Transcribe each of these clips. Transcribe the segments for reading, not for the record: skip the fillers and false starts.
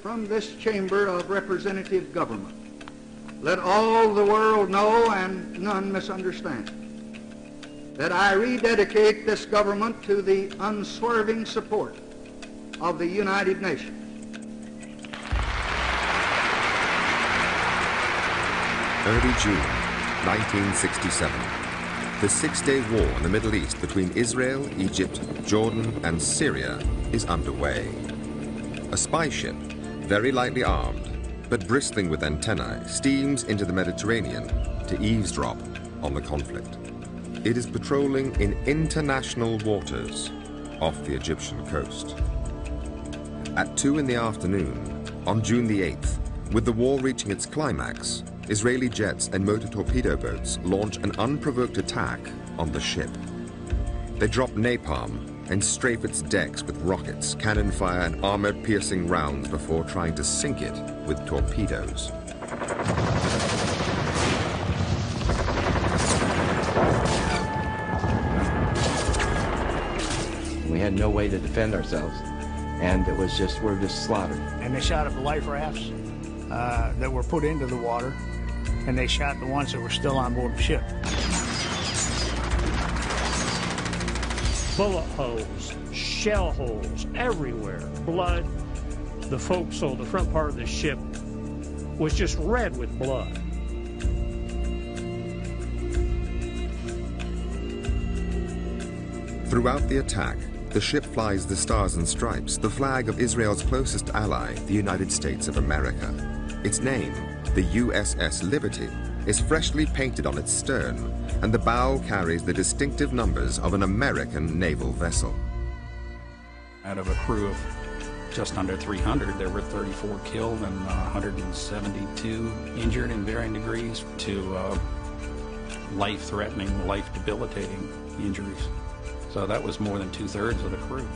From this chamber of representative government, let all the world know and none misunderstand that I rededicate this government to the unswerving support of the United Nations. Early June 1967. The six-day war in the Middle East between Israel, Egypt, Jordan, and Syria is underway. A spy ship, very lightly armed, but bristling with antennae, steams into the Mediterranean to eavesdrop on the conflict. It is patrolling in international waters off the Egyptian coast. At 2 in the afternoon, on June the 8th, with the war reaching its climax, Israeli jets and motor torpedo boats launch an unprovoked attack on the ship. They drop napalm and strafe its decks with rockets, cannon fire, and armor-piercing rounds before trying to sink it with torpedoes. We had no way to defend ourselves, and it was just, we're just slaughtered. And they shot at the life rafts that were put into the water, and they shot the ones that were still on board the ship. Bullet holes, shell holes everywhere, blood. The forecastle, the front part of the ship, was just red with blood. Throughout the attack, the ship flies the Stars and Stripes, the flag of Israel's closest ally, the United States of America. Its name, the USS Liberty, is freshly painted on its stern, and the bow carries the distinctive numbers of an American naval vessel. Out of a crew of just under 300, there were 34 killed and 172 injured in varying degrees to life-threatening, life-debilitating injuries. So that was more than 2/3 of the crew.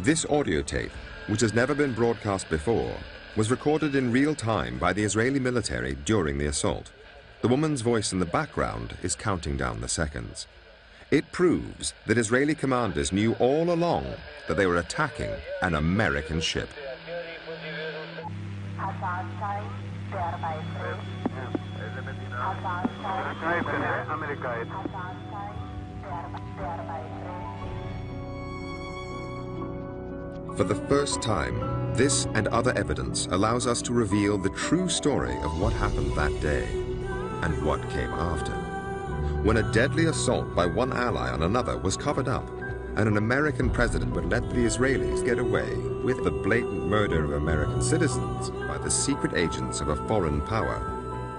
This audio tape, which has never been broadcast before, was recorded in real time by the Israeli military during the assault. The woman's voice in the background is counting down the seconds. It proves that Israeli commanders knew all along that they were attacking an American ship. For the first time, this and other evidence allows us to reveal the true story of what happened that day and what came after. When a deadly assault by one ally on another was covered up, and an American president would let the Israelis get away with the blatant murder of American citizens by the secret agents of a foreign power,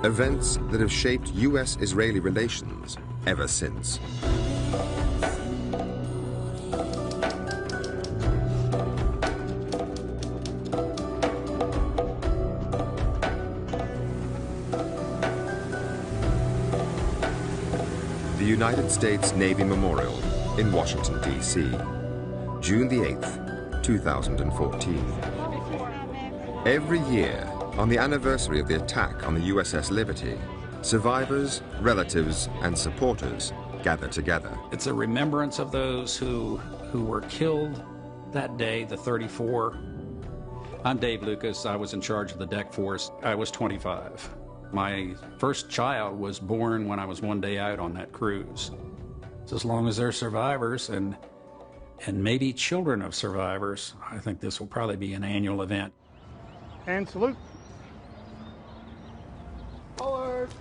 events that have shaped U.S.-Israeli relations ever since. The United States Navy Memorial in Washington, D.C., June the 8th, 2014. Every year, on the anniversary of the attack on the USS Liberty, survivors, relatives, and supporters gather together. It's a remembrance of those who were killed that day, the 34. I'm Dave Lucas. I was in charge of the deck force. I was 25. My first child was born when I was one day out on that cruise. So as long as they're survivors and maybe children of survivors, I think this will probably be an annual event. And salute. Forward.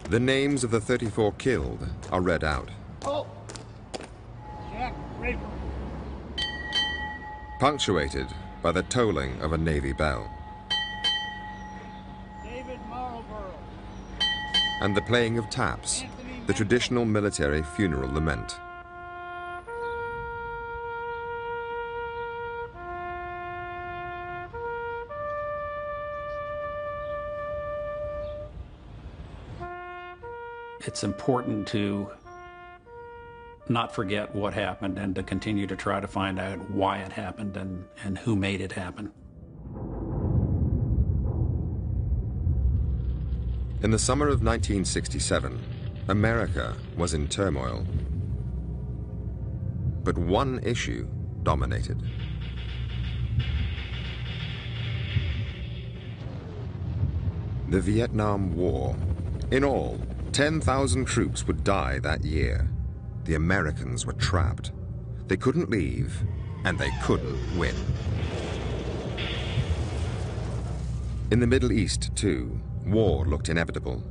The names of the 34 killed are read out. Oh. Jack, Raper. Punctuated by the tolling of a Navy bell. And the playing of taps, the traditional military funeral lament. It's important to not forget what happened and to continue to try to find out why it happened and who made it happen. In the summer of 1967, America was in turmoil. But one issue dominated. The Vietnam War. In all, 10,000 troops would die that year. The Americans were trapped. They couldn't leave, and they couldn't win. In the Middle East, too, war looked inevitable.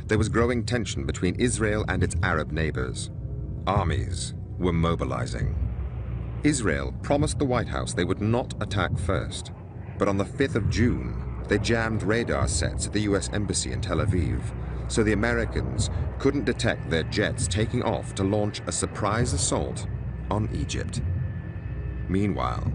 There was growing tension between Israel and its Arab neighbors. Armies were mobilizing. Israel promised the White House they would not attack first, but on the 5th of June, they jammed radar sets at the U.S. Embassy in Tel Aviv, so the Americans couldn't detect their jets taking off to launch a surprise assault on Egypt. Meanwhile,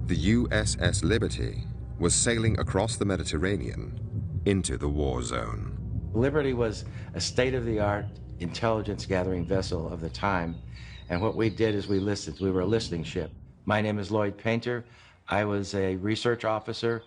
the USS Liberty was sailing across the Mediterranean into the war zone. Liberty was a state-of-the-art intelligence-gathering vessel of the time, and what we did is we listened. We were a listening ship. My name is Lloyd Painter. I was a research officer.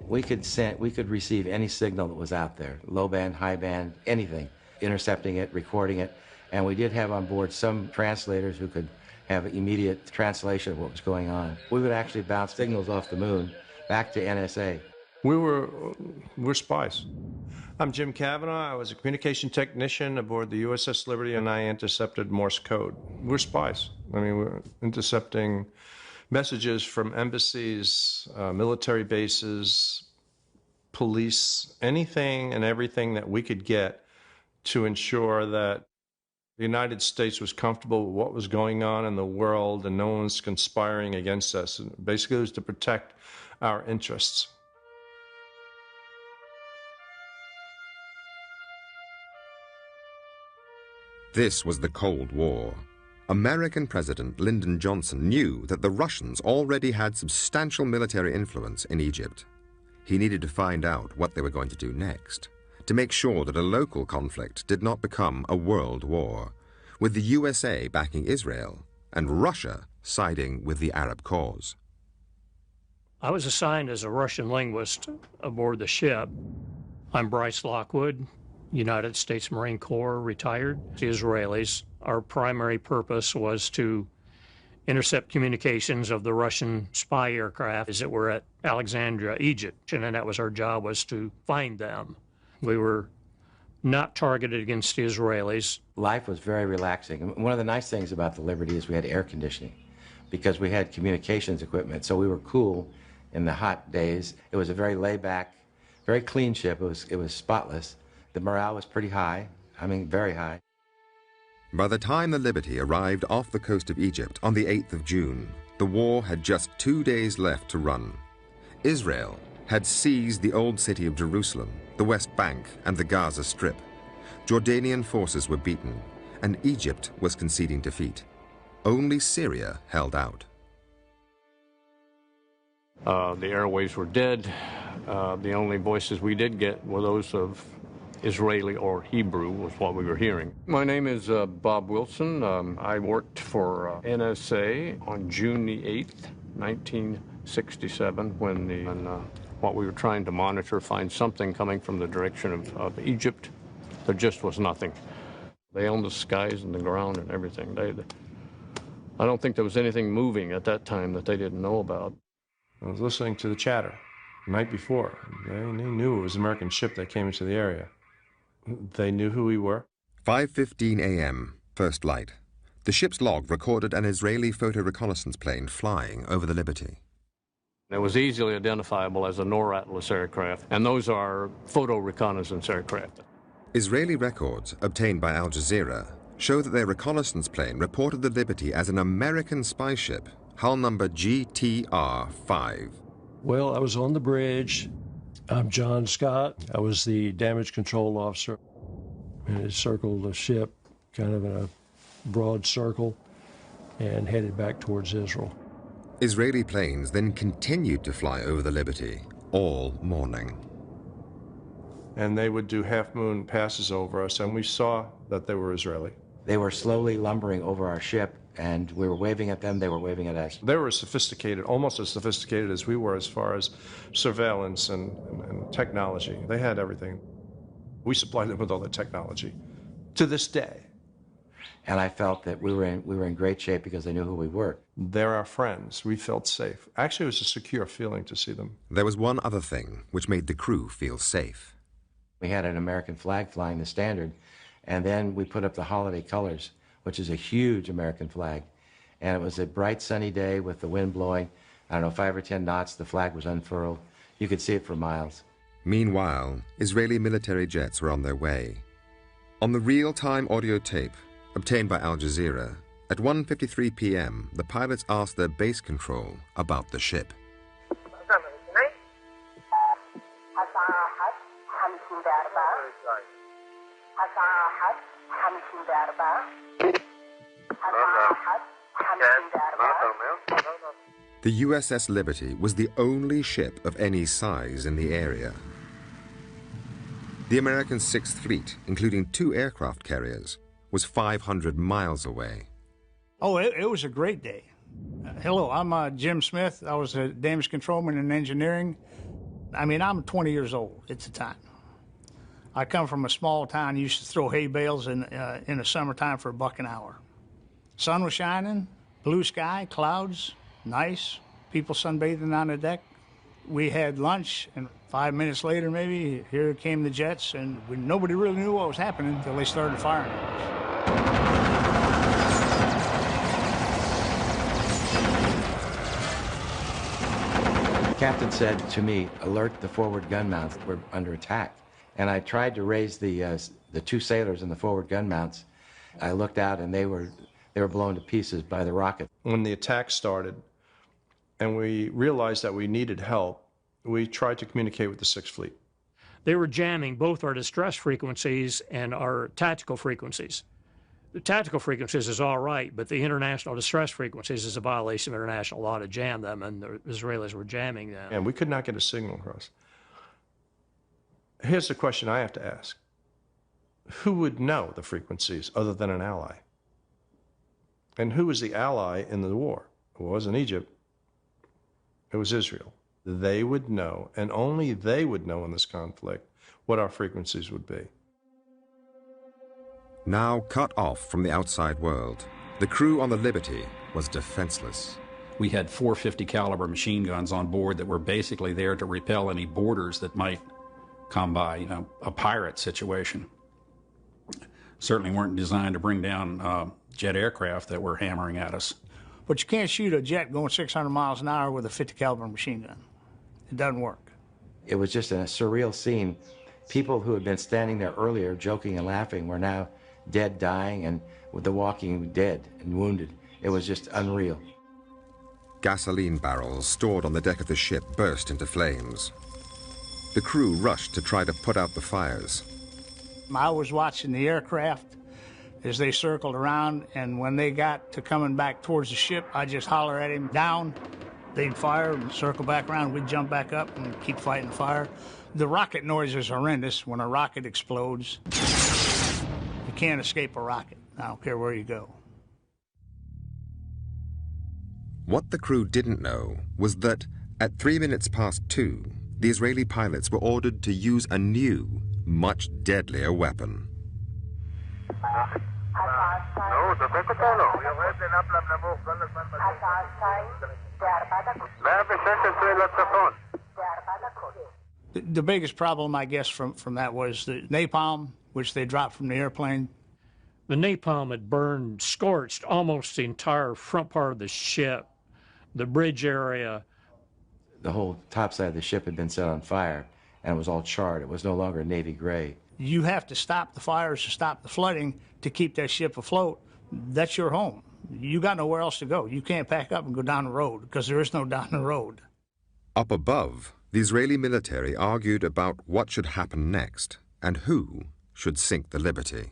We could receive any signal that was out there, low band, high band, anything, intercepting it, recording it, and we did have on board some translators who could have immediate translation of what was going on. We would actually bounce signals off the moon back to NSA. We're spies. I'm Jim Cavanaugh. I was a communication technician aboard the USS Liberty, and I intercepted Morse code. We're spies. I mean, we're intercepting messages from embassies, military bases, police, anything and everything that we could get to ensure that the United States was comfortable with what was going on in the world and no one's conspiring against us. And basically, it was to protect our interests. This was the Cold War. American President Lyndon Johnson knew that the Russians already had substantial military influence in Egypt. He needed to find out what they were going to do next, to make sure that a local conflict did not become a world war, with the USA backing Israel and Russia siding with the Arab cause. I was assigned as a Russian linguist aboard the ship. I'm Bryce Lockwood, United States Marine Corps, retired. The Israelis, our primary purpose was to intercept communications of the Russian spy aircraft as it were at Alexandria, Egypt, and that was our job, was to find them. We were not targeted against the Israelis. Life was very relaxing. One of the nice things about the Liberty is we had air conditioning because we had communications equipment, so we were cool in the hot days. It was a very laid-back, very clean ship. It was spotless. The morale was pretty high, I mean, very high. By the time the Liberty arrived off the coast of Egypt on the 8th of June, the war had just 2 days left to run. Israel had seized the old city of Jerusalem, the West Bank, and the Gaza Strip. Jordanian forces were beaten, and Egypt was conceding defeat. Only Syria held out. The airwaves were dead. The only voices we did get were those of Israeli or Hebrew was what we were hearing. My name is Bob Wilson. I worked for NSA on June the 8th, 1967, when what we were trying to monitor, find something coming from the direction of Egypt. There just was nothing. They owned the skies and the ground and everything. I don't think there was anything moving at that time that they didn't know about. I was listening to the chatter the night before. They knew it was an American ship that came into the area. They knew who we were. 5:15 a.m., first light. The ship's log recorded an Israeli photo reconnaissance plane flying over the Liberty. It was easily identifiable as a Nor-Atlas aircraft, and those are photo reconnaissance aircraft. Israeli records obtained by Al Jazeera show that their reconnaissance plane reported the Liberty as an American spy ship, hull number GTR-5. Well, I was on the bridge. I'm John Scott. I was the damage control officer. And it circled the ship kind of in a broad circle and headed back towards Israel. Israeli planes then continued to fly over the Liberty all morning. And they would do half-moon passes over us, and we saw that they were Israeli. They were slowly lumbering over our ship, and we were waving at them, they were waving at us. They were sophisticated, almost as sophisticated as we were as far as surveillance and technology. They had everything. We supplied them with all the technology to this day. And I felt that we were in great shape because they knew who we were. They're our friends. We felt safe. Actually, it was a secure feeling to see them. There was one other thing which made the crew feel safe. We had an American flag flying the standard, and then we put up the holiday colors, which is a huge American flag. And it was a bright sunny day with the wind blowing, I don't know, 5 or 10 knots. The flag was unfurled. You could see it for miles. Meanwhile, Israeli military jets were on their way. On the real-time audio tape, obtained by Al Jazeera, at 1:53 p.m., the pilots asked their base control about the ship. The USS Liberty was the only ship of any size in the area. The American Sixth Fleet, including 2 aircraft carriers, was 500 miles away. Oh, it was a great day. Hello, I'm Jim Smith. I was a damage controlman in engineering. I mean, I'm 20 years old at the time. I come from a small town, used to throw hay bales in the summertime for $1 an hour. Sun was shining, blue sky, clouds, nice, people sunbathing on the deck. We had lunch, and 5 minutes later, maybe, here came the jets, and nobody really knew what was happening until they started firing at us. The captain said to me, alert the forward gun mounts, we're under attack. And I tried to raise the 2 sailors in the forward gun mounts. I looked out, and they were blown to pieces by the rocket. When the attack started, and we realized that we needed help, we tried to communicate with the Sixth Fleet. They were jamming both our distress frequencies and our tactical frequencies. The tactical frequencies is all right, but the international distress frequencies is a violation of international law to jam them, and the Israelis were jamming them. And we could not get a signal across. Here's the question I have to ask. Who would know the frequencies other than an ally? And who was the ally in the war? It wasn't Egypt. It was Israel. They would know, and only they would know in this conflict, what our frequencies would be. Now cut off from the outside world, the crew on the Liberty was defenseless. We had 450 caliber machine guns on board that were basically there to repel any boarders that might come by, you know, a pirate situation. Certainly weren't designed to bring down jet aircraft that were hammering at us. But you can't shoot a jet going 600 miles an hour with a 50 caliber machine gun. It doesn't work. It was just a surreal scene. People who had been standing there earlier joking and laughing were now dead, dying, and with the walking dead and wounded. It was just unreal. Gasoline barrels stored on the deck of the ship burst into flames. The crew rushed to try to put out the fires. I was watching the aircraft as they circled around, and when they got to coming back towards the ship, I just holler at him, down. They'd fire and circle back around. We'd jump back up and keep fighting fire. The rocket noise is horrendous. When a rocket explodes, you can't escape a rocket. I don't care where you go. What the crew didn't know was that at 2:03, the Israeli pilots were ordered to use a new, much deadlier weapon. The biggest problem, I guess, from that was the napalm, which they dropped from the airplane. The napalm had burned, scorched almost the entire front part of the ship, the bridge area. The whole top side of the ship had been set on fire, and it was all charred. It was no longer navy gray. You have to stop the fires, to stop the flooding, to keep that ship afloat. That's your home. You got nowhere else to go. You can't pack up and go down the road, because there is no down the road. Up above, the Israeli military argued about what should happen next and who should sink the Liberty.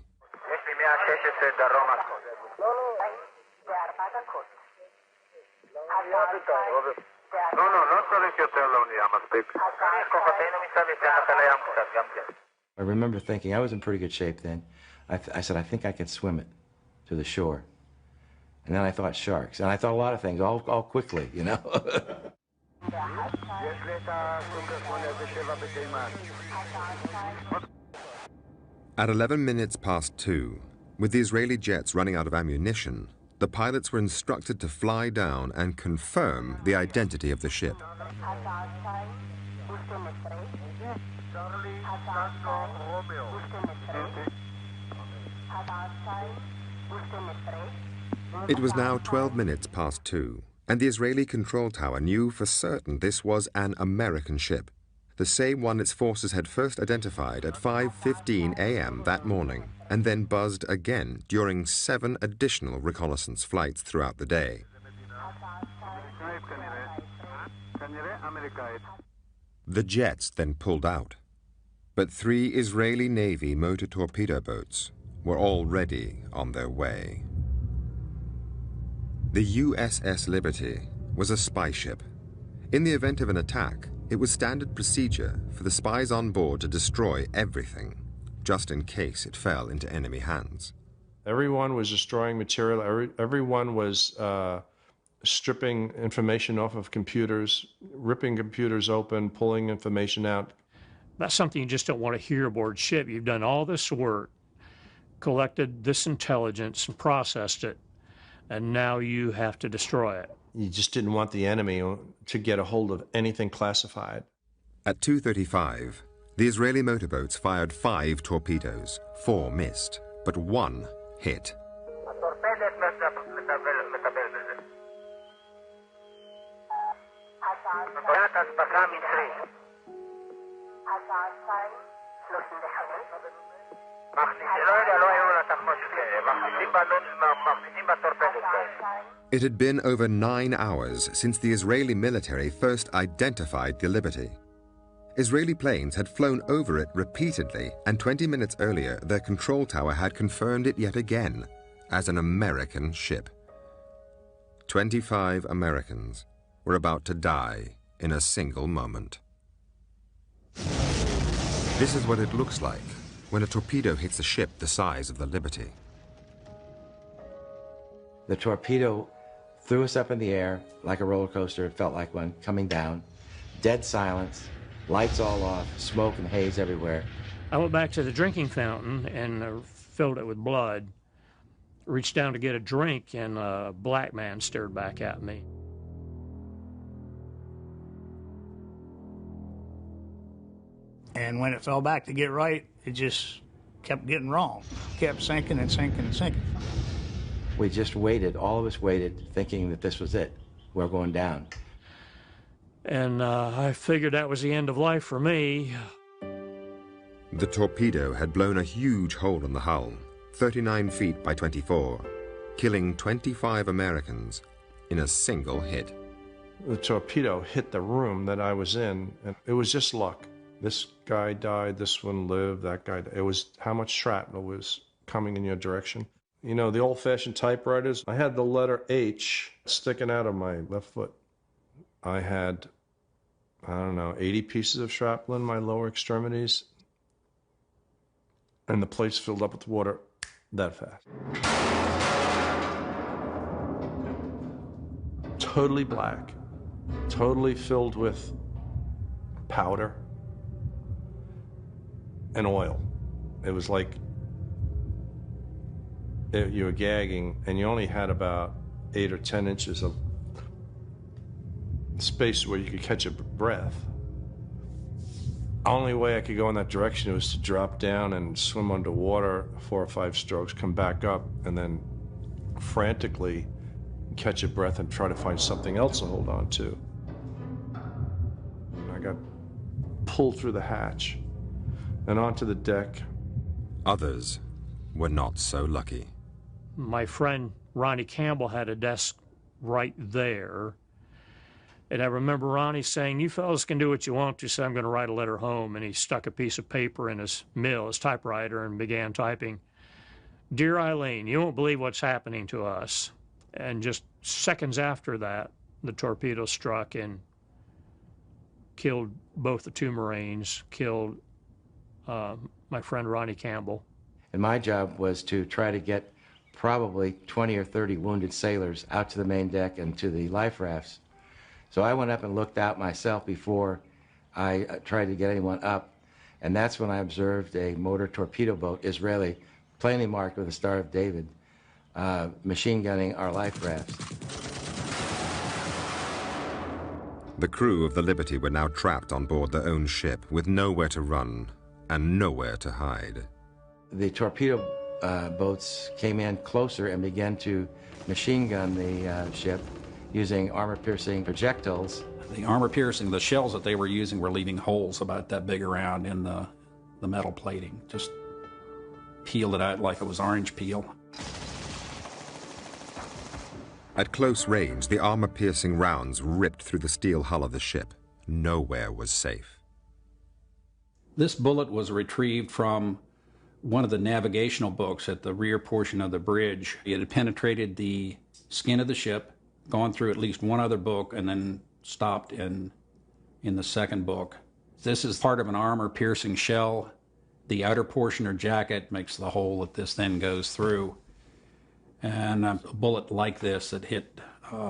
I remember thinking, I was in pretty good shape then. I said, I think I could swim it to the shore. And then I thought sharks. And I thought a lot of things, all quickly, you know. At 11 minutes past 2, with the Israeli jets running out of ammunition, the pilots were instructed to fly down and confirm the identity of the ship. It was now 12 minutes past 2, and the Israeli control tower knew for certain this was an American ship, the same one its forces had first identified at 5:15 a.m. that morning, and then buzzed again during 7 additional reconnaissance flights throughout the day. The jets then pulled out, but 3 Israeli Navy motor torpedo boats were already on their way. The USS Liberty was a spy ship. In the event of an attack, it was standard procedure for the spies on board to destroy everything, just in case it fell into enemy hands. Everyone was destroying material. Everyone was stripping information off of computers, ripping computers open, pulling information out. That's something you just don't want to hear aboard ship. You've done all this work, collected this intelligence and processed it, and now you have to destroy it. You just didn't want the enemy to get a hold of anything classified. At 2:35, the Israeli motorboats fired 5 torpedoes. 4 missed, but 1 hit. It had been over 9 hours since the Israeli military first identified the Liberty. Israeli planes had flown over it repeatedly, and 20 minutes earlier, their control tower had confirmed it yet again as an American ship. 25 Americans were about to die in a single moment. This is what it looks like when a torpedo hits a ship the size of the Liberty. The torpedo threw us up in the air like a roller coaster. It felt like one coming down. Dead silence, lights all off, smoke and haze everywhere. I went back to the drinking fountain and filled it with blood. Reached down to get a drink, and a black man stared back at me. And when it fell back to get right, it just kept getting wrong. Kept sinking and sinking and sinking. We just waited, all of us waited, thinking that this was it. We're going down. And I figured that was the end of life for me. The torpedo had blown a huge hole in the hull, 39 feet by 24, killing 25 Americans in a single hit. The torpedo hit the room that I was in, and it was just luck. This guy died, this one lived, that guy died. It was how much shrapnel was coming in your direction. You know, the old-fashioned typewriters, I had the letter H sticking out of my left foot. I had, I don't know, 80 pieces of shrapnel in my lower extremities, and the place filled up with water that fast. Totally black, totally filled with powder and oil. It was like you were gagging, and you only had about 8 or 10 inches of space where you could catch a breath. The only way I could go in that direction was to drop down and swim underwater 4 or 5 strokes, come back up, and then frantically catch a breath and try to find something else to hold on to. And I got pulled through the hatch and onto the deck. Others were not so lucky. My friend Ronnie Campbell had a desk right there. And I remember Ronnie saying, "You fellas can do what you want to, so I'm going to write a letter home." And he stuck a piece of paper in his typewriter, and began typing, "Dear Eileen, you won't believe what's happening to us." And just seconds after that, the torpedo struck and killed both the 2 Marines, killed my friend Ronnie Campbell. And my job was to try to get probably 20 or 30 wounded sailors out to the main deck and to the life rafts. So I went up and looked out myself before I tried to get anyone up. And that's when I observed a motor torpedo boat, Israeli, plainly marked with the Star of David, machine gunning our life rafts. The crew of the Liberty were now trapped on board their own ship with nowhere to run and nowhere to hide. The torpedo boats came in closer and began to machine gun the ship using armor-piercing projectiles. The armor-piercing, the shells that they were using were leaving holes about that big around in the metal plating. Just peeled it out like it was orange peel. At close range, the armor-piercing rounds ripped through the steel hull of the ship. Nowhere was safe. This bullet was retrieved from one of the navigational books at the rear portion of the bridge. It had penetrated the skin of the ship, gone through at least one other book, and then stopped in the second book. This is part of an armor-piercing shell. The outer portion or jacket makes the hole that this then goes through. And a bullet like this that hit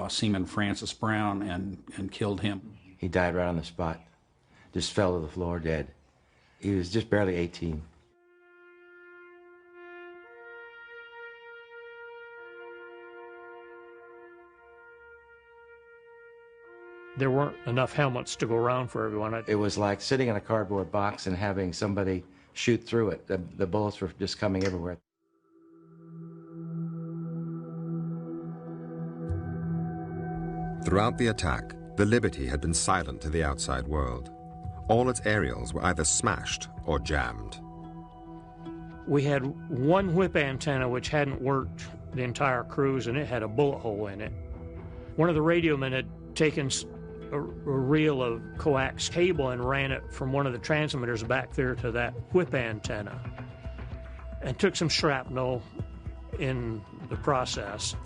Seaman Francis Brown and killed him. He died right on the spot, just fell to the floor dead. He was just barely 18. There weren't enough helmets to go around for everyone. It was like sitting in a cardboard box and having somebody shoot through it. The bullets were just coming everywhere. Throughout the attack, the Liberty had been silent to the outside world. All its aerials were either smashed or jammed. We had one whip antenna which hadn't worked the entire cruise, and it had a bullet hole in it. One of the radiomen had taken a reel of coax cable and ran it from one of the transmitters back there to that whip antenna and took some shrapnel in the process.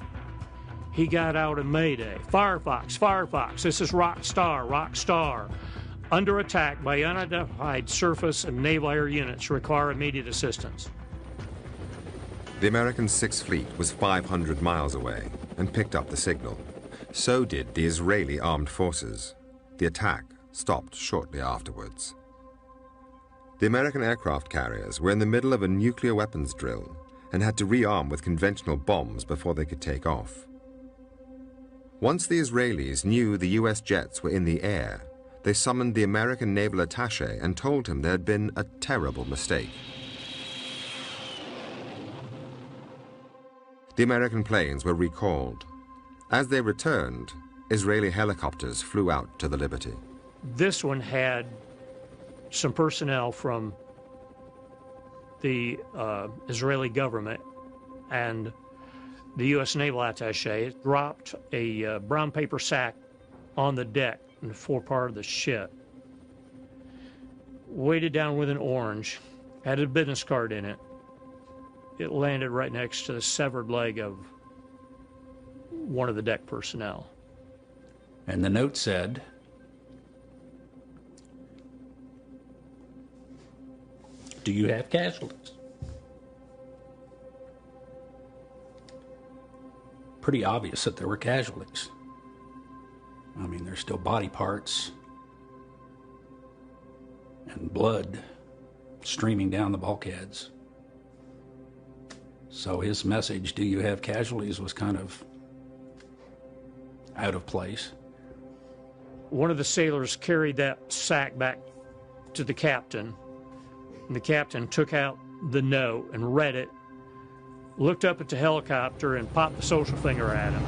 He got out a mayday. Firefox, Firefox, this is Rock Star. Under attack by unidentified surface and naval air units, require immediate assistance. The American Sixth Fleet was 500 miles away and picked up the signal. So did the Israeli armed forces. The attack stopped shortly afterwards. The American aircraft carriers were in the middle of a nuclear weapons drill and had to rearm with conventional bombs before they could take off. Once the Israelis knew the U.S. jets were in the air, they summoned the American naval attaché and told him there had been a terrible mistake. The American planes were recalled. As they returned, Israeli helicopters flew out to the Liberty. This one had some personnel from the Israeli government and the U.S. naval attaché. Dropped a brown paper sack on the deck in the forepart of the ship. Weighted down with an orange, had a business card in it. It landed right next to the severed leg of one of the deck personnel. And the note said, "Do you have casualties?" Pretty obvious that there were casualties. I mean, there's still body parts and blood streaming down the bulkheads. So his message, "Do you have casualties?" was kind of out of place. One of the sailors carried that sack back to the captain, and the captain took out the note and read it, looked up at the helicopter and popped the social finger at him.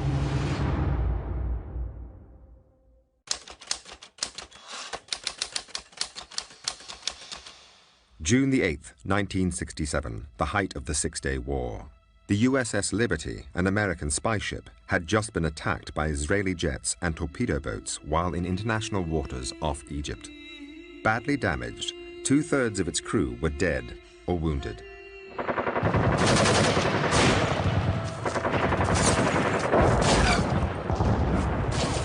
June the 8th, 1967, the height of the Six-Day War. The USS Liberty, an American spy ship, had just been attacked by Israeli jets and torpedo boats while in international waters off Egypt. Badly damaged, 2/3 of its crew were dead or wounded.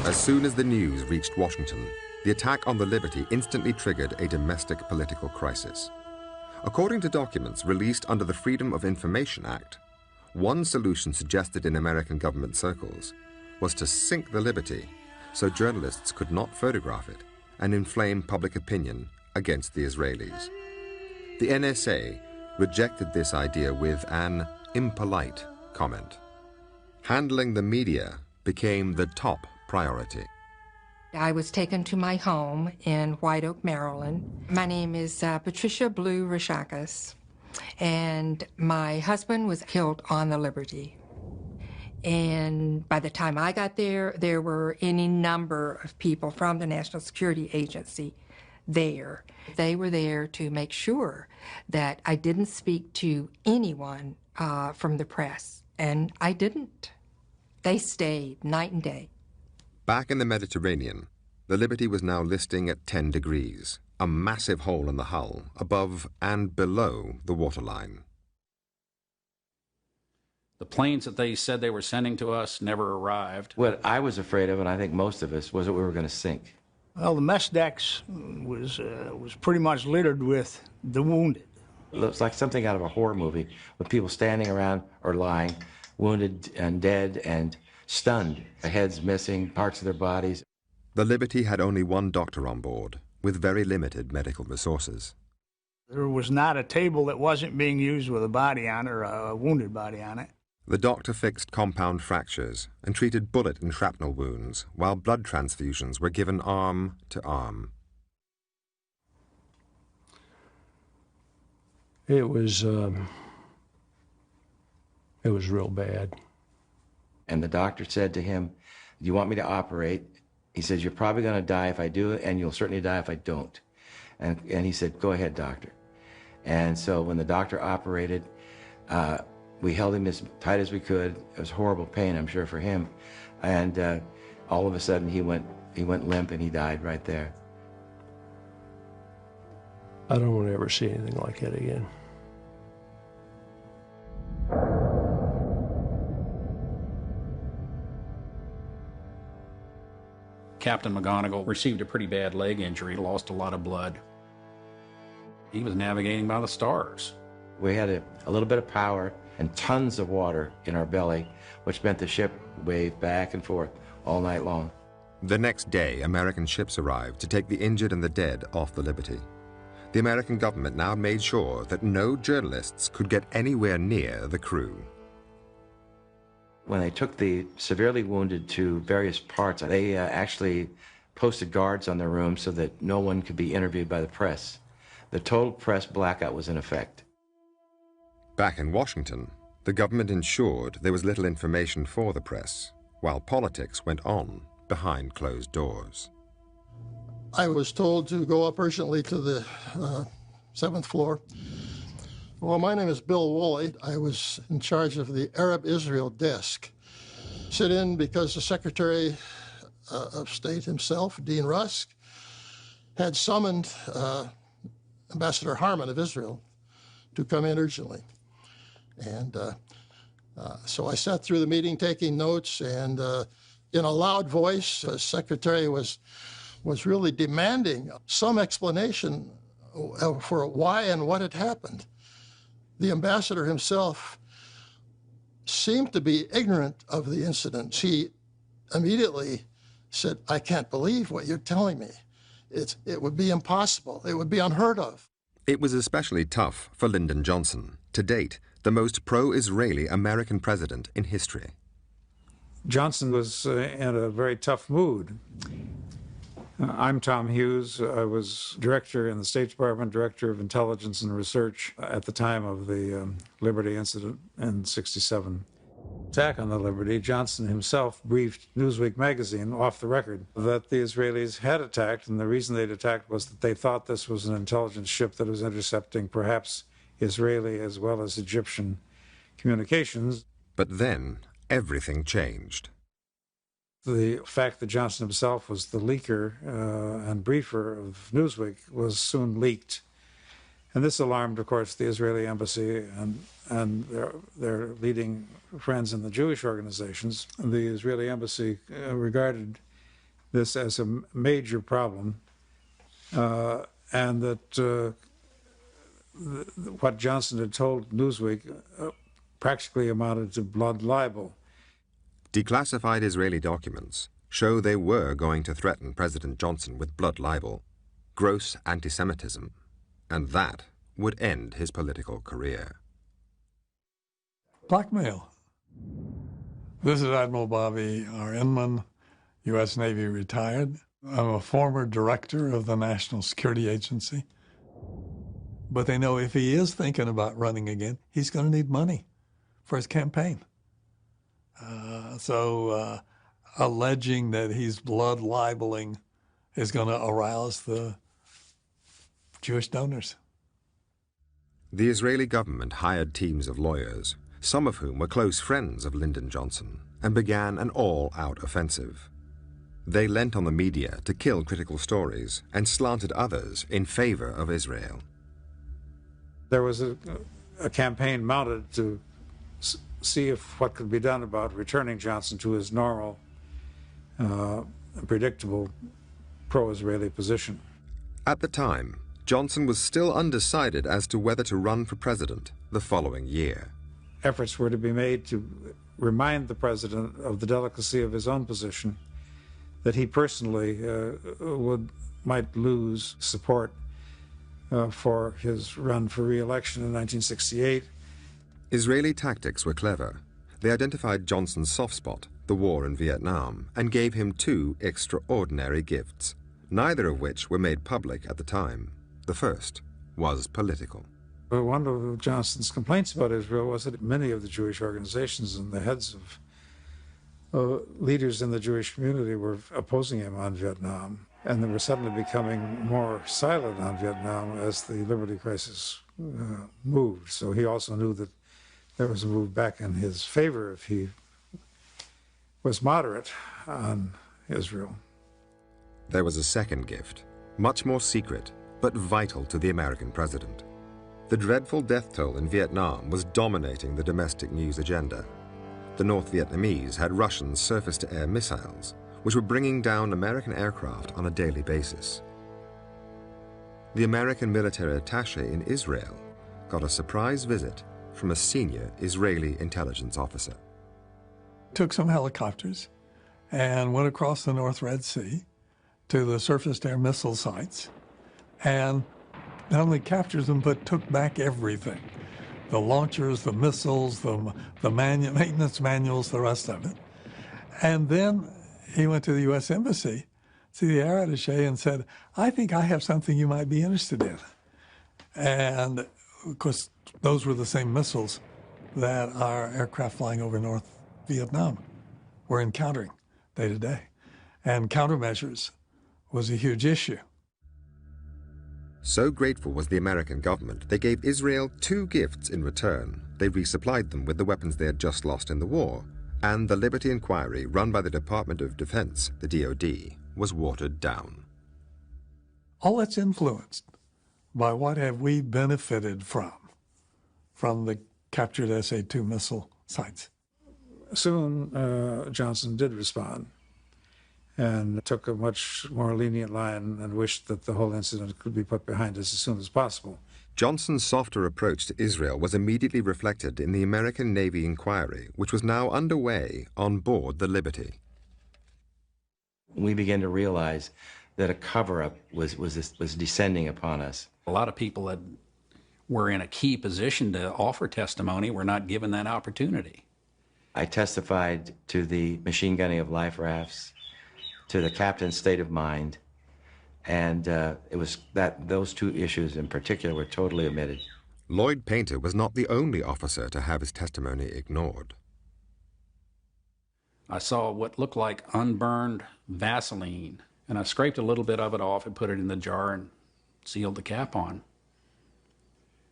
As soon as the news reached Washington, the attack on the Liberty instantly triggered a domestic political crisis. According to documents released under the Freedom of Information Act, one solution suggested in American government circles was to sink the Liberty so journalists could not photograph it and inflame public opinion against the Israelis. The NSA rejected this idea with an impolite comment. Handling the media became the top priority. I was taken to my home in White Oak, Maryland. My name is Patricia Blue Rashakas, and my husband was killed on the Liberty. And by the time I got there, there were any number of people from the National Security Agency there. They were there to make sure that I didn't speak to anyone from the press, and I didn't. They stayed night and day. Back in the Mediterranean, the Liberty was now listing at 10 degrees, a massive hole in the hull, above and below the waterline. The planes that they said they were sending to us never arrived. What I was afraid of, and I think most of us, was that we were going to sink. Well, the mess decks was pretty much littered with the wounded. It looks like something out of a horror movie, with people standing around or lying, wounded and dead and stunned, heads missing, parts of their bodies. The Liberty had only one doctor on board, with very limited medical resources. There was not a table that wasn't being used with a body on it or a wounded body on it. The doctor fixed compound fractures and treated bullet and shrapnel wounds, while blood transfusions were given arm to arm. It was real bad. And the doctor said to him, "Do you want me to operate?" He says, "You're probably going to die if I do it, and you'll certainly die if I don't." And he said, "Go ahead, doctor." And so when the doctor operated, we held him as tight as we could. It was horrible pain, I'm sure, for him. And all of a sudden, he went limp, and he died right there. I don't want to ever see anything like that again. Captain McGonigal received a pretty bad leg injury, lost a lot of blood. He was navigating by the stars. We had a little bit of power and tons of water in our belly, which meant the ship waved back and forth all night long. The next day, American ships arrived to take the injured and the dead off the Liberty. The American government now made sure that no journalists could get anywhere near the crew. When they took the severely wounded to various parts, they actually posted guards on their rooms so that no one could be interviewed by the press. The total press blackout was in effect. Back in Washington, the government ensured there was little information for the press, while politics went on behind closed doors. I was told to go up urgently to the 7th floor. Well, my name is Bill Woolley. I was in charge of the Arab-Israel desk. Sit in because the Secretary of State himself, Dean Rusk, had summoned Ambassador Harman of Israel to come in urgently. And so I sat through the meeting taking notes, and in a loud voice, the Secretary was really demanding some explanation for why and what had happened. The ambassador himself seemed to be ignorant of the incident. He immediately said, "I can't believe what you're telling me. It would be impossible. It would be unheard of." It was especially tough for Lyndon Johnson, to date the most pro-Israeli American president in history. Johnson was in a very tough mood. I'm Tom Hughes. I was director in the State Department, director of intelligence and research at the time of the Liberty incident in '67. Attack on the Liberty, Johnson himself briefed Newsweek magazine off the record that the Israelis had attacked, and the reason they'd attacked was that they thought this was an intelligence ship that was intercepting perhaps Israeli as well as Egyptian communications. But then everything changed. The fact that Johnson himself was the leaker and briefer of Newsweek was soon leaked. And this alarmed, of course, the Israeli embassy and their leading friends in the Jewish organizations. The Israeli embassy regarded this as a major problem, and that what Johnson had told Newsweek practically amounted to blood libel. Declassified Israeli documents show they were going to threaten President Johnson with blood libel, gross anti-Semitism, and that would end his political career. Blackmail. This is Admiral Bobby R. Inman, U.S. Navy retired. I'm a former director of the National Security Agency. But they know if he is thinking about running again, he's going to need money for his campaign. So alleging that he's blood libeling is going to arouse the Jewish donors. The Israeli government hired teams of lawyers, some of whom were close friends of Lyndon Johnson, and began an all-out offensive. They lent on the media to kill critical stories and slanted others in favor of Israel. There was a campaign mounted to see if what could be done about returning Johnson to his normal, predictable pro-Israeli position. At the time, Johnson was still undecided as to whether to run for president the following year. Efforts were to be made to remind the president of the delicacy of his own position, that he personally might lose support for his run for re-election in 1968. Israeli tactics were clever. They identified Johnson's soft spot, the war in Vietnam, and gave him two extraordinary gifts, neither of which were made public at the time. The first was political. One of Johnson's complaints about Israel was that many of the Jewish organizations and the heads of leaders in the Jewish community were opposing him on Vietnam, and they were suddenly becoming more silent on Vietnam as the Liberty crisis moved. So he also knew that there was a move back in his favor if he was moderate on Israel. There was a second gift, much more secret, but vital to the American president. The dreadful death toll in Vietnam was dominating the domestic news agenda. The North Vietnamese had Russian surface-to-air missiles, which were bringing down American aircraft on a daily basis. The American military attaché in Israel got a surprise visit from a senior Israeli intelligence officer. Took some helicopters and went across the North Red Sea to the surface-to-air missile sites, and not only captured them, but took back everything. The launchers, the missiles, the maintenance manuals, the rest of it. And then he went to the U.S. Embassy, to the air attaché, and said, I think I have something you might be interested in. And of course, those were the same missiles that our aircraft flying over North Vietnam were encountering day to day. And countermeasures was a huge issue. So grateful was the American government, they gave Israel two gifts in return. They resupplied them with the weapons they had just lost in the war, and the Liberty inquiry run by the Department of Defense, the DoD, was watered down. All that's influenced by what have we benefited from the captured SA-2 missile sites. Soon, Johnson did respond and took a much more lenient line and wished that the whole incident could be put behind us as soon as possible. Johnson's softer approach to Israel was immediately reflected in the American Navy inquiry, which was now underway on board the Liberty. We began to realize that a cover-up was descending upon us. A lot of people that were in a key position to offer testimony were not given that opportunity. I testified to the machine gunning of life rafts, to the captain's state of mind, and it was that those two issues in particular were totally omitted. Lloyd Painter was not the only officer to have his testimony ignored. I saw what looked like unburned Vaseline, and I scraped a little bit of it off and put it in the jar and sealed the cap on.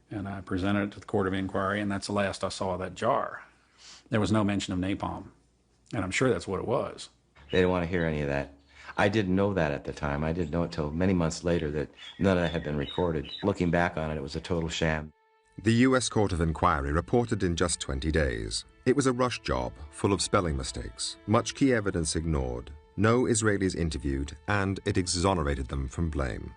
And I presented it to the Court of Inquiry, and that's the last I saw of that jar. There was no mention of napalm, and I'm sure that's what it was. They didn't want to hear any of that. I didn't know that at the time. I didn't know it till many months later that none of that had been recorded. Looking back on it, it was a total sham. The U.S. Court of Inquiry reported in just 20 days. It was a rush job, full of spelling mistakes, much key evidence ignored, no Israelis interviewed, and it exonerated them from blame.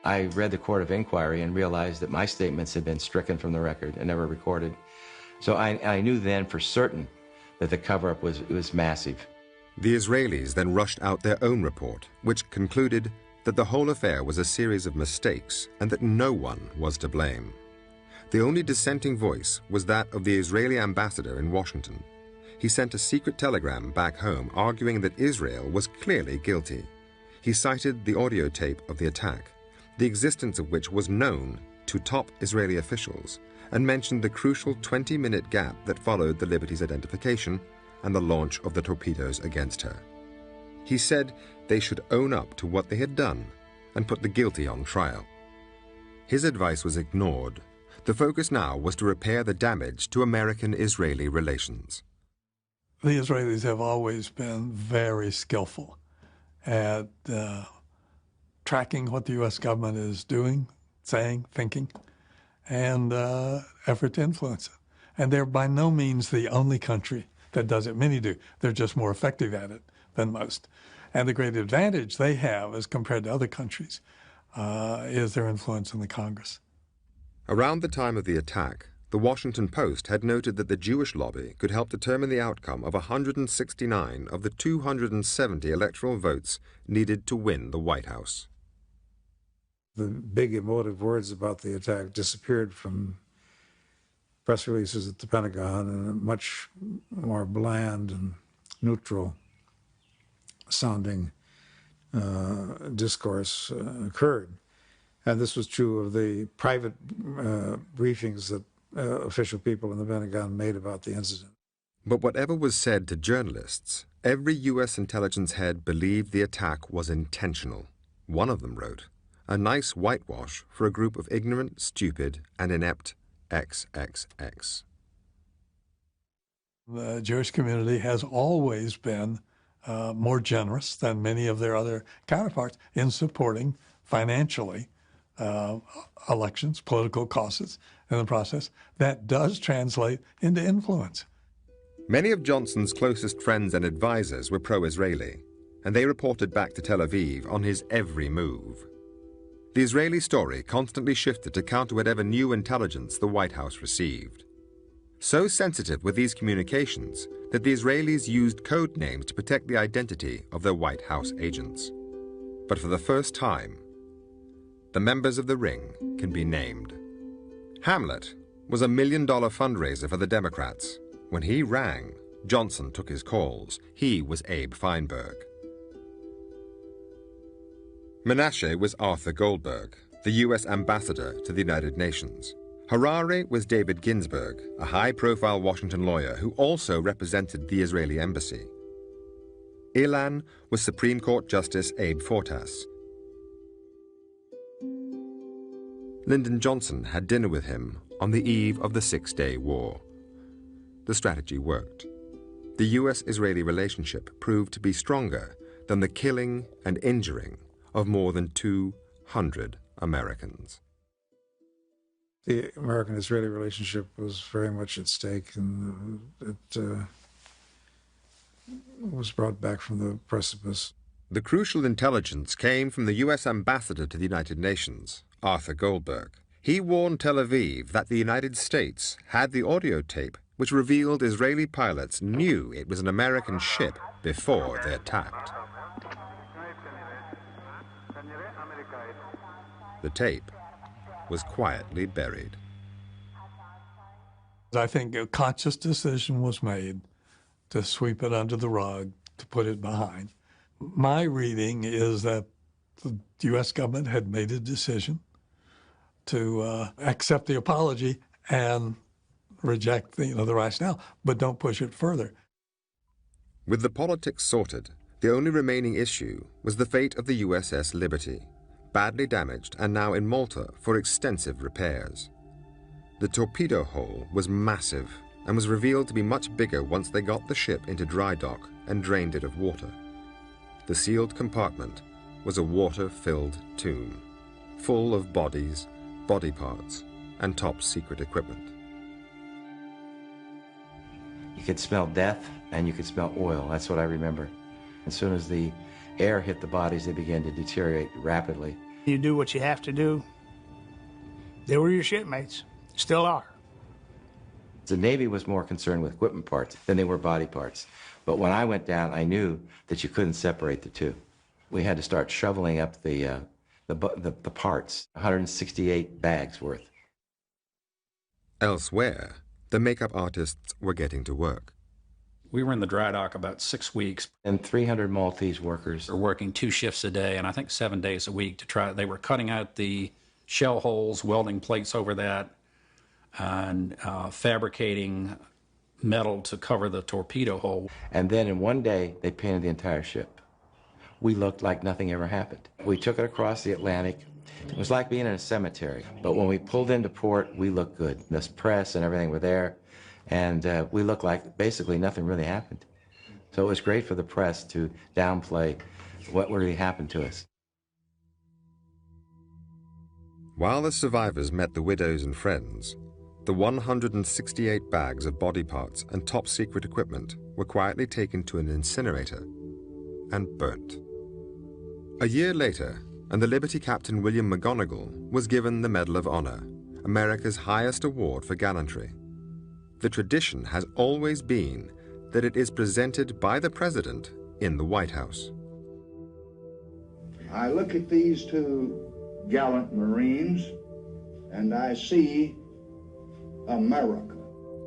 I read the Court of Inquiry and realized that my statements had been stricken from the record and never recorded. So I knew then for certain that the cover-up was massive. The Israelis then rushed out their own report, which concluded that the whole affair was a series of mistakes and that no one was to blame. The only dissenting voice was that of the Israeli ambassador in Washington. He sent a secret telegram back home arguing that Israel was clearly guilty. He cited the audio tape of the attack, the existence of which was known to top Israeli officials, and mentioned the crucial 20-minute gap that followed the Liberty's identification and the launch of the torpedoes against her. He said they should own up to what they had done and put the guilty on trial. His advice was ignored. The focus now was to repair the damage to American-Israeli relations. The Israelis have always been very skillful at tracking what the U.S. government is doing, saying, thinking, and effort to influence it. And they're by no means the only country that does it. Many do. They're just more effective at it than most. And the great advantage they have as compared to other countries is their influence in the Congress. Around the time of the attack, the Washington Post had noted that the Jewish lobby could help determine the outcome of 169 of the 270 electoral votes needed to win the White House. The big emotive words about the attack disappeared from press releases at the Pentagon, and a much more bland and neutral sounding discourse occurred. And this was true of the private briefings that official people in the Pentagon made about the incident. But whatever was said to journalists, every U.S. intelligence head believed the attack was intentional. One of them wrote, "A nice whitewash for a group of ignorant, stupid, and inept XXX." The Jewish community has always been more generous than many of their other counterparts in supporting financially elections, political causes in the process. That does translate into influence. Many of Johnson's closest friends and advisers were pro-Israeli, and they reported back to Tel Aviv on his every move. The Israeli story constantly shifted to counter whatever new intelligence the White House received. So sensitive were these communications that the Israelis used code names to protect the identity of their White House agents. But for the first time, the members of the ring can be named. Hamlet was a $1 million fundraiser for the Democrats. When he rang, Johnson took his calls. He was Abe Feinberg. Menashe was Arthur Goldberg, the U.S. ambassador to the United Nations. Harare was David Ginsburg, a high-profile Washington lawyer who also represented the Israeli embassy. Ilan was Supreme Court Justice Abe Fortas. Lyndon Johnson had dinner with him on the eve of the Six-Day War. The strategy worked. The U.S.-Israeli relationship proved to be stronger than the killing and injuring of more than 200 Americans. The American-Israeli relationship was very much at stake, and it was brought back from the precipice. The crucial intelligence came from the U.S. ambassador to the United Nations, Arthur Goldberg. He warned Tel Aviv that the United States had the audio tape which revealed Israeli pilots knew it was an American ship before they attacked. The tape was quietly buried. I think a conscious decision was made to sweep it under the rug, to put it behind. My reading is that the U.S. government had made a decision to accept the apology and reject the rationale, but don't push it further. With the politics sorted, the only remaining issue was the fate of the USS Liberty, badly damaged and now in Malta for extensive repairs. The torpedo hole was massive and was revealed to be much bigger once they got the ship into dry dock and drained it of water. The sealed compartment was a water-filled tomb, full of bodies, body parts, and top-secret equipment. You could smell death and you could smell oil. That's what I remember. As soon as the air hit the bodies, they began to deteriorate rapidly. You do what you have to do. They were your shipmates, still are. The Navy was more concerned with equipment parts than they were body parts. But when I went down, I knew that you couldn't separate the two. We had to start shoveling up the parts, 168 bags worth. Elsewhere, the makeup artists were getting to work. We were in the dry dock about 6 weeks. And 300 Maltese workers Were working 2 shifts a day, and I think 7 days a week to try. They were cutting out the shell holes, welding plates over that, and fabricating metal to cover the torpedo hole. And then in one day, they painted the entire ship. We looked like nothing ever happened. We took it across the Atlantic. It was like being in a cemetery. But when we pulled into port, we looked good. This press and everything were there. And we looked like basically nothing really happened. So it was great for the press to downplay what really happened to us. While the survivors met the widows and friends, the 168 bags of body parts and top-secret equipment were quietly taken to an incinerator and burnt. A year later, and the Liberty Captain William McGonigal was given the Medal of Honor, America's highest award for gallantry. The tradition has always been that it is presented by the President in the White House. I look at these two gallant Marines and I see America.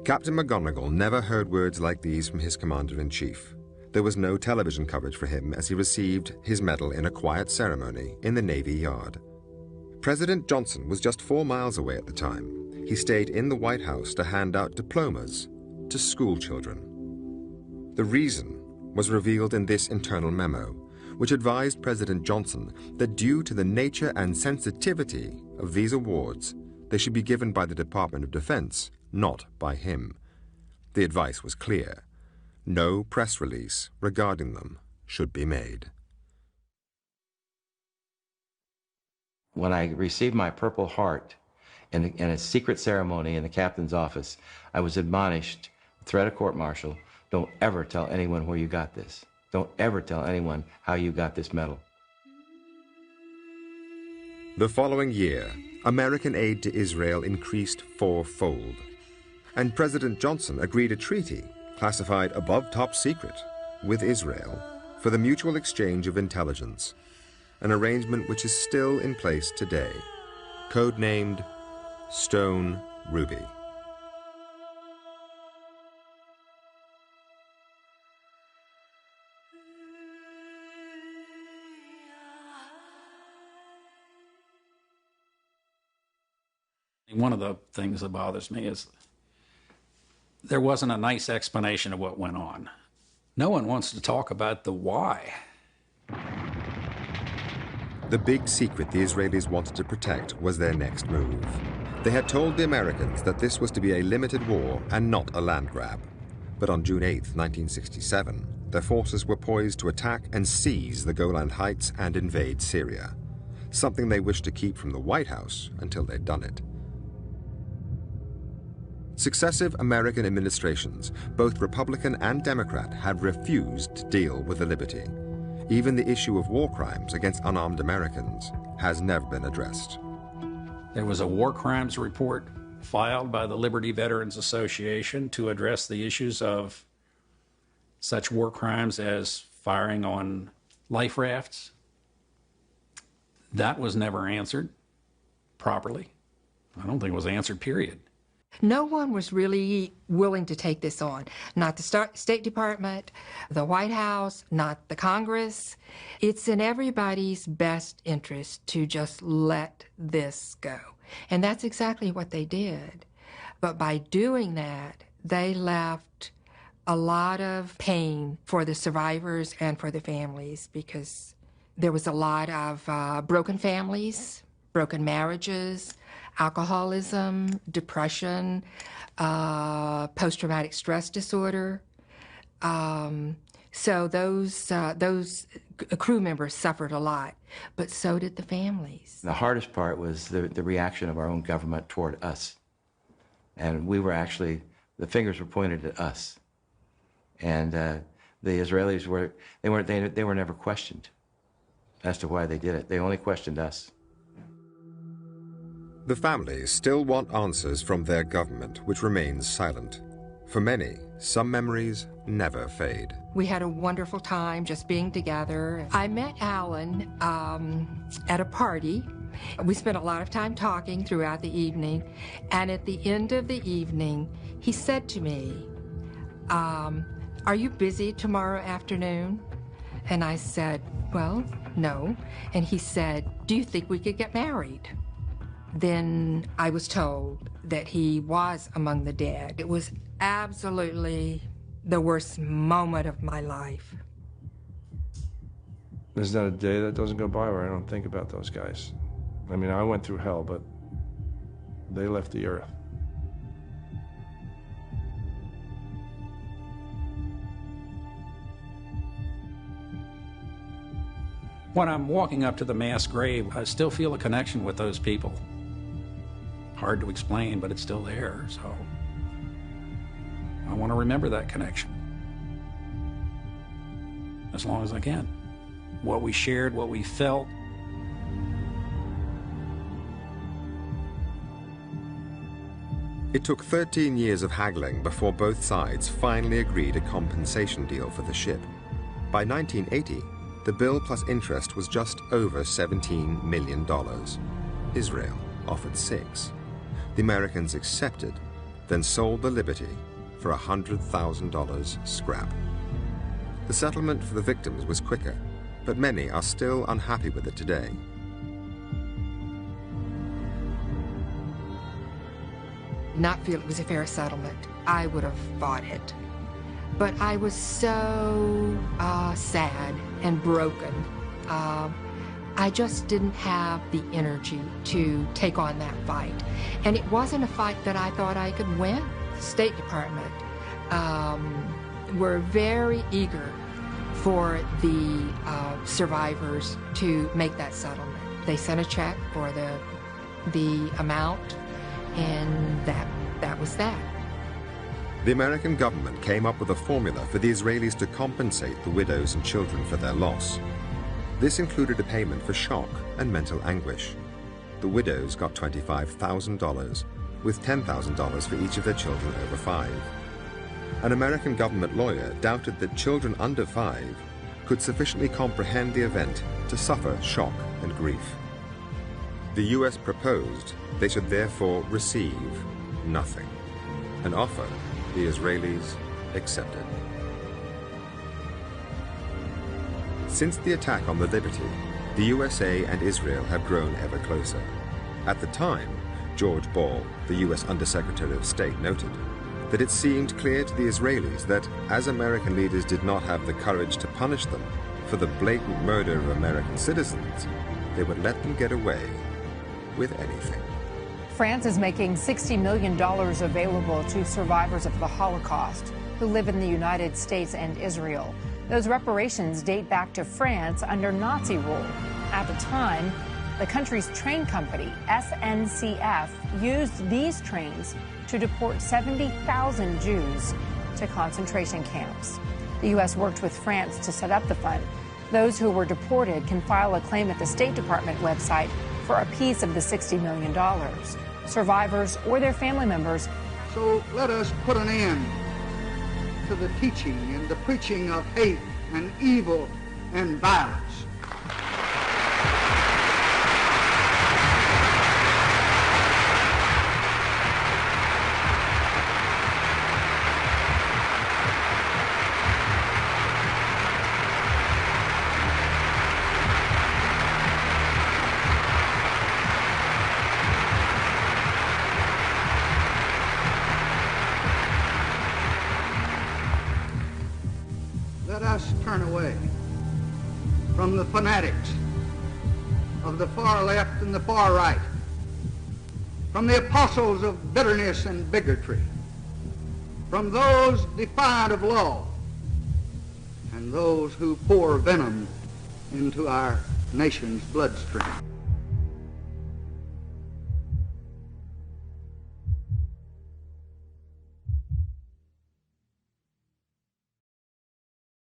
Captain McGonigal never heard words like these from his commander-in-chief. There was no television coverage for him as he received his medal in a quiet ceremony in the Navy Yard. President Johnson was just 4 miles away at the time. He stayed in the White House to hand out diplomas to school children. The reason was revealed in this internal memo, which advised President Johnson that due to the nature and sensitivity of these awards, they should be given by the Department of Defense, not by him. The advice was clear. No press release regarding them should be made. When I received my Purple Heart in a secret ceremony in the captain's office, I was admonished, threat of court-martial, don't ever tell anyone where you got this. Don't ever tell anyone how you got this medal. The following year, American aid to Israel increased 4-fold, and President Johnson agreed a treaty classified above top secret with Israel for the mutual exchange of intelligence, an arrangement which is still in place today, codenamed Stone Ruby. One of the things that bothers me is there wasn't a nice explanation of what went on. No one wants to talk about the why. The big secret the Israelis wanted to protect was their next move. They had told the Americans that this was to be a limited war and not a land grab. But on June 8, 1967, their forces were poised to attack and seize the Golan Heights and invade Syria, something they wished to keep from the White House until they'd done it. Successive American administrations, both Republican and Democrat, had refused to deal with the Liberty. Even the issue of war crimes against unarmed Americans has never been addressed. There was a war crimes report filed by the Liberty Veterans Association to address the issues of such war crimes as firing on life rafts. That was never answered properly. I don't think it was answered, period. No one was really willing to take this on. Not the State Department, the White House, not the Congress. It's in everybody's best interest to just let this go. And that's exactly what they did. But by doing that, they left a lot of pain for the survivors and for the families, because there was a lot of broken families, broken marriages, alcoholism, depression, post-traumatic stress disorder. So those crew members suffered a lot, but so did the families. The hardest part was the reaction of our own government toward us. And we were actually, the fingers were pointed at us. And the Israelis they were never questioned as to why they did it. They only questioned us. The families still want answers from their government, which remains silent. For many, some memories never fade. We had a wonderful time just being together. I met Alan at a party. We spent a lot of time talking throughout the evening, and at the end of the evening, he said to me, are you busy tomorrow afternoon? And I said, well, no. And he said, do you think we could get married? Then I was told that he was among the dead. It was absolutely the worst moment of my life. There's not a day that doesn't go by where I don't think about those guys. I mean, I went through hell, but they left the earth. When I'm walking up to the mass grave, I still feel a connection with those people. Hard to explain, but it's still there, so I want to remember that connection as long as I can. What we shared, what we felt. It took 13 years of haggling before both sides finally agreed a compensation deal for the ship. By 1980, the bill plus interest was just over $17 million. Israel offered $6 million. The Americans accepted, then sold the Liberty for $100,000 scrap. The settlement for the victims was quicker, but many are still unhappy with it today. Not feel it was a fair settlement. I would have fought it. But I was so sad and broken. I just didn't have the energy to take on that fight. And it wasn't a fight that I thought I could win. The State Department were very eager for the survivors to make that settlement. They sent a check for the amount, and that was that. The American government came up with a formula for the Israelis to compensate the widows and children for their loss. This included a payment for shock and mental anguish. The widows got $25,000, with $10,000 for each of their children over 5. An American government lawyer doubted that children under 5 could sufficiently comprehend the event to suffer shock and grief. The U.S. proposed they should therefore receive nothing, an offer the Israelis accepted. Since the attack on the Liberty, the USA and Israel have grown ever closer. At the time, George Ball, the U.S. Undersecretary of State, noted that it seemed clear to the Israelis that, as American leaders did not have the courage to punish them for the blatant murder of American citizens, they would let them get away with anything. France is making $60 million available to survivors of the Holocaust who live in the United States and Israel. Those reparations date back to France under Nazi rule. At the time, the country's train company, SNCF, used these trains to deport 70,000 Jews to concentration camps. The U.S. worked with France to set up the fund. Those who were deported can file a claim at the State Department website for a piece of the $60 million. Survivors or their family members. So let us put an end to the teaching and the preaching of hate and evil and violence. Let us turn away from the fanatics of the far left and the far right, from the apostles of bitterness and bigotry, from those defiant of law, and those who pour venom into our nation's bloodstream.